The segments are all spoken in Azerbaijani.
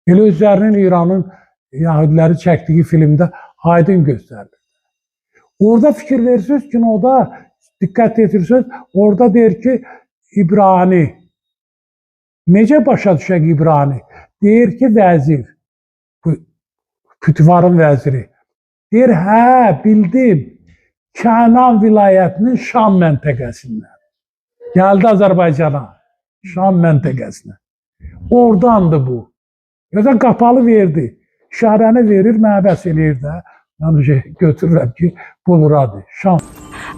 Elə özlərinin İranın Yahudiləri çəkdiyi filmdə aydın göstərilir. Orada fikir verirsiniz, kinoda diqqət yetirirsiniz, orada deyir ki, İbrani. Necə başa düşək İbrani? Deyir ki, vəzir, Kütüvarın vəziri. Deyir, hə, bildim, Kənan vilayətinin Şam məntəqəsindən. Gəldi Azərbaycana, Şam məntəqəsinə. Oradandır bu. Ya da qapalı verdi. İşarəni verir, mənə bəs eləyir də. Yəni götürürəm ki, bu buradır. Şam.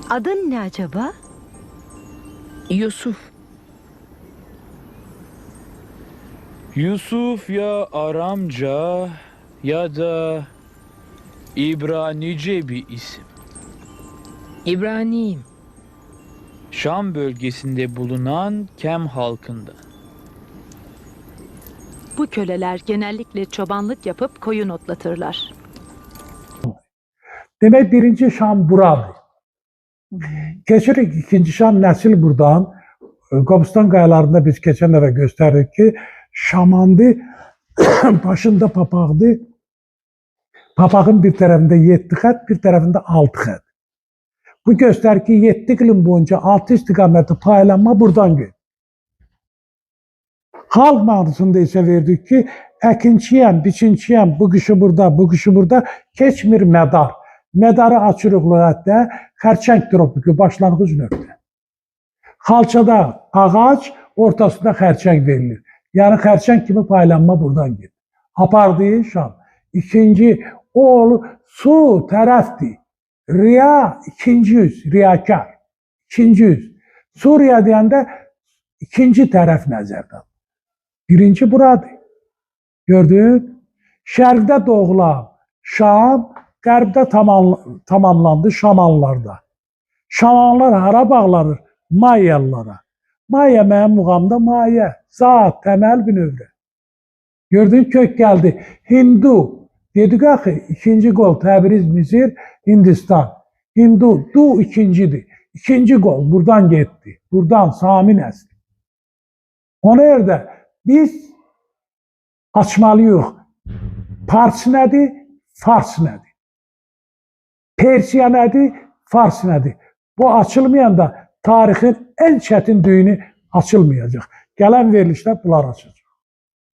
Adın ne acaba? Yusuf. Yusuf ya Aramca ya da İbranice bir isim. İbraniyim. Şam bölgesinde bulunan Kem halkında. Bu köleler genellikle çobanlık yapıp koyun otlatırlar. Demək, birinci Şam buradır. Keçirik ikinci Şam, nəsil buradan. Qobustan qayalarında biz keçən dəfə göstərdik ki, şamandı, başında papaqdı. Papağın bir tərəfində 7 xət, bir tərəfində 6 xət. Bu göstərir ki, 7 iqlim boyunca 6 istiqaməti paylanma buradan gedir. Xalq mahnısında isə verdik ki, əkinçiyəm, biçinciyəm, bu qışı burada, bu qışı burada, keçmir mədar. Mədarı açırıq lüğətdə, xərçəng tropiki başlanğıc nöqtə. Xalçada ağac, ortasında xərçəng verilir. Yəni xərçəng kimi paylanma buradan gedir. Apardığı Şam. İkinci, o su tərəfdir. Riya ikinci yüz, riyakar. İkinci yüz. Suriya deyəndə ikinci tərəf nəzərdə. Birinci buradır. Gördün? Şərqdə doğulan Şam, qərbdə tamamlandı Şamanlarda. Şamanlar hara bağlanır? Mayalılara. Maya mənim muğamda maya. Zat, təməl bir növrə. Gördün, kök gəldi. Hindu. Dedik axı, ikinci qol Təbriz, Misir, Hindistan. Hindu, du ikincidir. İkinci qol buradan getdi. Buradan Sami nəsli. Ona yerdə biz açmalıyıq. Parsi nədir? Fars nədir? Persiya nədir? Fars nədir? Bu açılmayanda tarixin ən çətin düyünü açılmayacaq. Gələn verilişdə bunlar açılacaq.